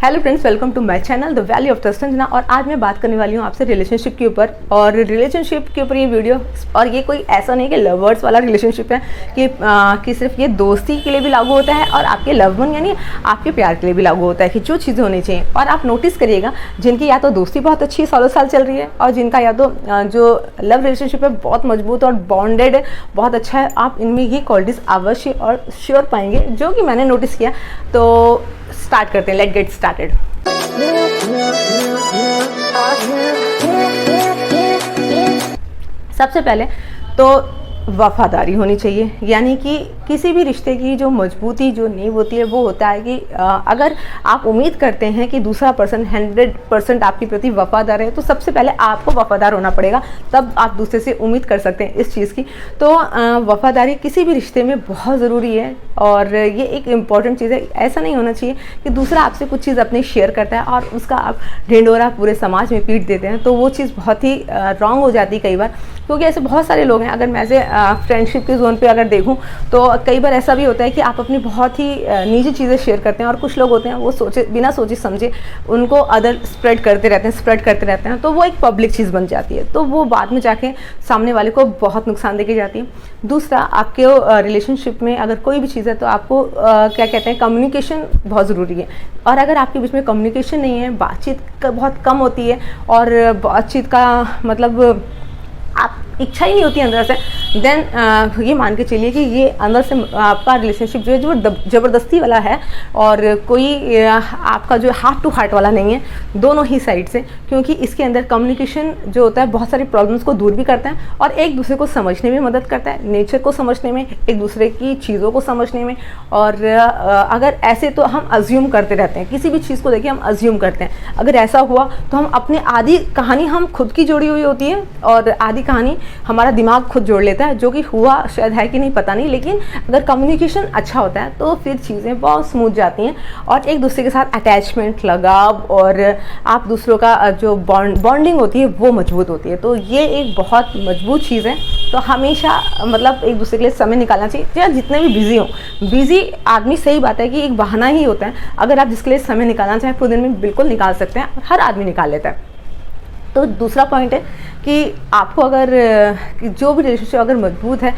Hello friends, welcome to my channel the value of trust Sanjana. और आज मैं बात करने वाली हूँ आपसे रिलेशनशिप के ऊपर। और रिलेशनशिप के ऊपर ये वीडियो, और ये कोई ऐसा नहीं कि लवर्स वाला रिलेशनशिप है कि सिर्फ ये दोस्ती के लिए भी लागू होता है और आपके लव वन यानी आपके प्यार के लिए भी लागू होता है कि जो चीज़ें होनी चाहिए। और आप नोटिस करिएगा, जिनकी या तो दोस्ती बहुत अच्छी सालों साल चल रही है और जिनका या तो जो लव रिलेशनशिप है बहुत मजबूत और बॉन्डेड है, बहुत अच्छा है, आप इनमें ये क्वालिटीज़ अवश्य और श्योर पाएंगे, जो कि मैंने नोटिस किया। तो स्टार्ट करते हैं, लेट गेट स्टार्टेड। सबसे पहले तो वफादारी होनी चाहिए, यानी कि किसी भी रिश्ते की जो मजबूती, जो नींव होती है, वो होता है कि अगर आप उम्मीद करते हैं कि दूसरा पर्सन 100% आपके प्रति वफादार है, तो सबसे पहले आपको वफादार होना पड़ेगा, तब आप दूसरे से उम्मीद कर सकते हैं इस चीज़ की। तो वफादारी किसी भी रिश्ते में बहुत ज़रूरी है और ये एक इम्पॉर्टेंट चीज़ है। ऐसा नहीं होना चाहिए कि दूसरा आपसे कुछ चीज़ अपनी शेयर करता है और उसका आप ढिंढोरा पूरे समाज में पीट देते हैं, तो वो चीज़ बहुत ही रॉन्ग हो जाती है कई बार, क्योंकि ऐसे बहुत सारे लोग हैं। अगर मैं ऐसे फ्रेंडशिप के जोन पे अगर देखूं तो कई बार ऐसा भी होता है कि आप अपनी बहुत ही निजी चीज़ें शेयर करते हैं और कुछ लोग होते हैं वो बिना सोचे समझे उनको अदर स्प्रेड करते रहते हैं, तो वो एक पब्लिक चीज़ बन जाती है, तो वो बाद में जाके सामने वाले को बहुत नुकसान देके जाती है। दूसरा, आपके रिलेशनशिप में अगर कोई भी चीज़ है तो आपको क्या कहते हैं, कम्युनिकेशन बहुत ज़रूरी है। और अगर आपके बीच में कम्युनिकेशन नहीं है, बातचीत बहुत कम होती है और बातचीत का मतलब आप इच्छा ही नहीं होती अंदर से, देन ये मान के चलिए कि ये अंदर से आपका रिलेशनशिप जो है जो ज़बरदस्ती वाला है और कोई आपका जो हार्ट टू हार्ट वाला नहीं है, दोनों ही साइड से। क्योंकि इसके अंदर कम्युनिकेशन जो होता है बहुत सारी प्रॉब्लम्स को दूर भी करता है और एक दूसरे को समझने में मदद करता है, नेचर को समझने में, एक दूसरे की चीज़ों को समझने में। और अगर ऐसे तो हम अज्यूम करते रहते हैं, किसी भी चीज़ को देखिए हम अज्यूम करते हैं। अगर ऐसा हुआ तो हम अपने आधी कहानी हम खुद की जोड़ी हुई होती है और आधी कहानी हमारा दिमाग खुद जोड़ लेता है, जो कि हुआ शायद है कि नहीं पता नहीं, लेकिन अगर कम्युनिकेशन अच्छा होता है तो फिर चीज़ें बहुत स्मूथ जाती हैं और एक दूसरे के साथ अटैचमेंट, लगाव और आप दूसरों का जो बॉन्डिंग होती है वो मजबूत होती है। तो ये एक बहुत मजबूत चीज़ है। तो हमेशा मतलब एक दूसरे के लिए समय निकालना चाहिए, चाहे जितने भी बिजी हों। बिजी आदमी, सही बात है कि एक बहाना ही होता है, अगर आप जिसके लिए समय निकालना चाहें पूरे दिन में बिल्कुल निकाल सकते हैं, हर आदमी निकाल लेता है। तो दूसरा पॉइंट है कि आपको अगर जो भी रिलेशनशिप अगर मजबूत है,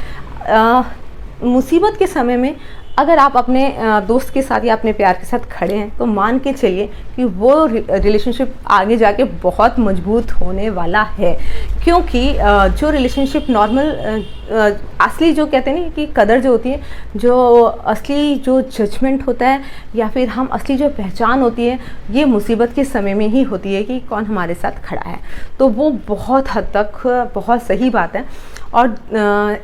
मुसीबत के समय में अगर आप अपने दोस्त के साथ या अपने प्यार के साथ खड़े हैं, तो मान के चलिए कि वो रिलेशनशिप आगे जाके बहुत मजबूत होने वाला है। क्योंकि जो रिलेशनशिप नॉर्मल असली जो कहते हैं ना कि कदर जो होती है, जो असली जो जजमेंट होता है या फिर हम असली जो पहचान होती है, ये मुसीबत के समय में ही होती है कि कौन हमारे साथ खड़ा है। तो वो बहुत हद तक बहुत सही बात है। और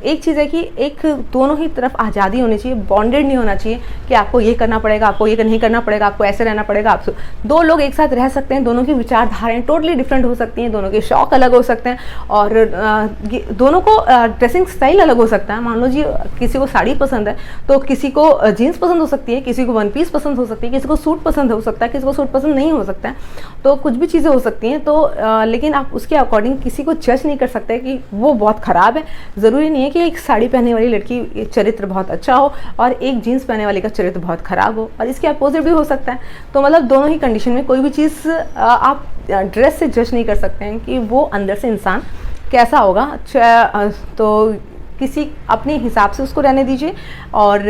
एक चीज़ है कि एक दोनों ही तरफ आज़ादी होनी चाहिए, बॉन्डेड नहीं होना चाहिए कि आपको ये करना पड़ेगा, आपको ये नहीं करना पड़ेगा, आपको ऐसे रहना पड़ेगा। आप दो लोग एक साथ रह सकते हैं, दोनों की विचारधाराएं टोटली डिफरेंट हो सकती हैं, दोनों के शौक अलग हो सकते हैं और दोनों को ड्रेसिंग स्टाइल अलग हो सकता है। मान लो जी किसी को साड़ी पसंद है तो किसी को जीन्स पसंद हो सकती है, किसी को वन पीस पसंद हो सकती है, किसी को सूट पसंद हो सकता है, किसी को सूट पसंद नहीं हो सकता है। तो कुछ भी चीज़ें हो सकती हैं। तो लेकिन आप उसके अकॉर्डिंग किसी को जज नहीं कर सकते कि वो बहुत ख़राब है। ज़रूरी नहीं है कि एक साड़ी पहनने वाली लड़की चरित्र बहुत अच्छा हो और एक जीन्स पहनने वाली का चरित्र बहुत ख़राब हो, और इसके अपोजिट भी हो सकता है। तो मतलब दोनों ही कंडीशन में कोई भी चीज़ आप ड्रेस से जज नहीं कर सकते हैं कि वो अंदर से इंसान कैसा होगा। तो किसी अपने हिसाब से उसको रहने दीजिए और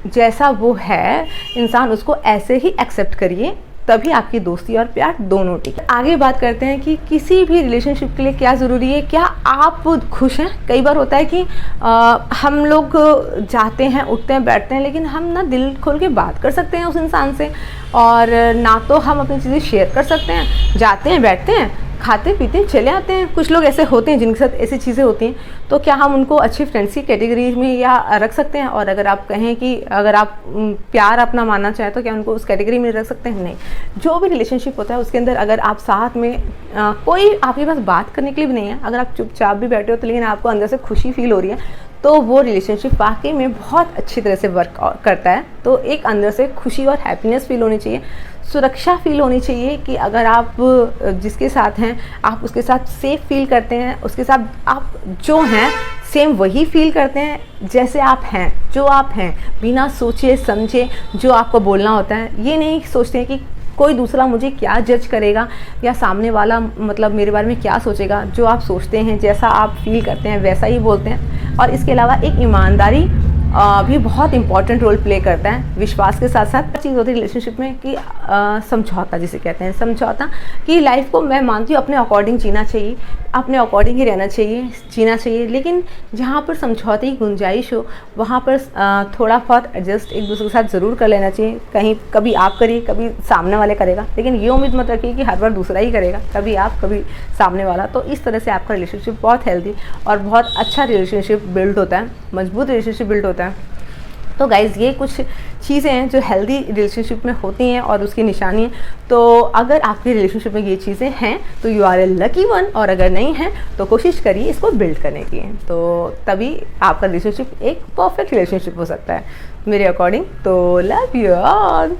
जैसा वो है इंसान उसको ऐसे ही एक्सेप्ट करिए, तभी आपकी दोस्ती और प्यार दोनों टिके। आगे बात करते हैं कि किसी भी रिलेशनशिप के लिए क्या ज़रूरी है, क्या आप खुश हैं। कई बार होता है कि हम लोग जाते हैं, उठते हैं, बैठते हैं, लेकिन हम ना दिल खोल के बात कर सकते हैं उस इंसान से, और ना तो हम अपनी चीज़ें शेयर कर सकते हैं। जाते हैं, बैठते हैं, खाते पीते हैं, चले आते हैं। कुछ लोग ऐसे होते हैं जिनके साथ ऐसी चीज़ें होती हैं, तो क्या हम उनको अच्छी फ्रेंड्स की कैटेगरी में या रख सकते हैं? और अगर आप कहें कि अगर आप प्यार अपना मानना चाहें तो क्या उनको उस कैटेगरी में रख सकते हैं? नहीं। जो भी रिलेशनशिप होता है उसके अंदर अगर आप साथ में कोई आपके पास बात करने के लिए भी नहीं है, अगर आप चुपचाप भी बैठे हो तो लेकिन आपको अंदर से खुशी फील हो रही है, तो वो रिलेशनशिप वाकई में बहुत अच्छी तरह से वर्क करता है। तो एक अंदर से खुशी और हैप्पीनेस फील होनी चाहिए, सुरक्षा फील होनी चाहिए कि अगर आप जिसके साथ हैं आप उसके साथ सेफ फील करते हैं, उसके साथ आप जो हैं सेम वही फील करते हैं जैसे आप हैं, जो आप हैं, बिना सोचे समझे जो आपको बोलना होता है। ये नहीं सोचते हैं कि कोई दूसरा मुझे क्या जज करेगा या सामने वाला मतलब मेरे बारे में क्या सोचेगा। जो आप सोचते हैं, जैसा आप फील करते हैं वैसा ही बोलते हैं। और इसके अलावा एक ईमानदारी भी बहुत इंपॉर्टेंट रोल प्ले करता है। विश्वास के साथ साथ चीज़ होती है रिलेशनशिप में कि समझौता जिसे कहते हैं, समझौता कि लाइफ को मैं मानती हूँ अपने अकॉर्डिंग जीना चाहिए, अपने अकॉर्डिंग ही रहना चाहिए, जीना चाहिए। लेकिन जहाँ पर समझौते की गुंजाइश हो वहाँ पर थोड़ा बहुत एडजस्ट एक दूसरे के साथ ज़रूर कर लेना चाहिए। कहीं कभी आप करिए, कभी सामने वाले करेगा, लेकिन ये उम्मीद मत रखिए कि हर बार दूसरा ही करेगा, कभी आप कभी सामने वाला। तो इस तरह से आपका रिलेशनशिप बहुत हेल्दी और बहुत अच्छा रिलेशनशिप बिल्ड होता है, मजबूत रिलेशनशिप बिल्ड होता है। तो गाइज़ ये कुछ चीज़ें हैं जो हेल्दी रिलेशनशिप में होती हैं और उसकी निशानी है। तो अगर आपके रिलेशनशिप में ये चीज़ें हैं तो you are a lucky one, और अगर नहीं है तो कोशिश करिए इसको बिल्ड करने की। तो तभी आपका रिलेशनशिप एक परफेक्ट रिलेशनशिप हो सकता है मेरे अकॉर्डिंग। तो लव यू ऑल।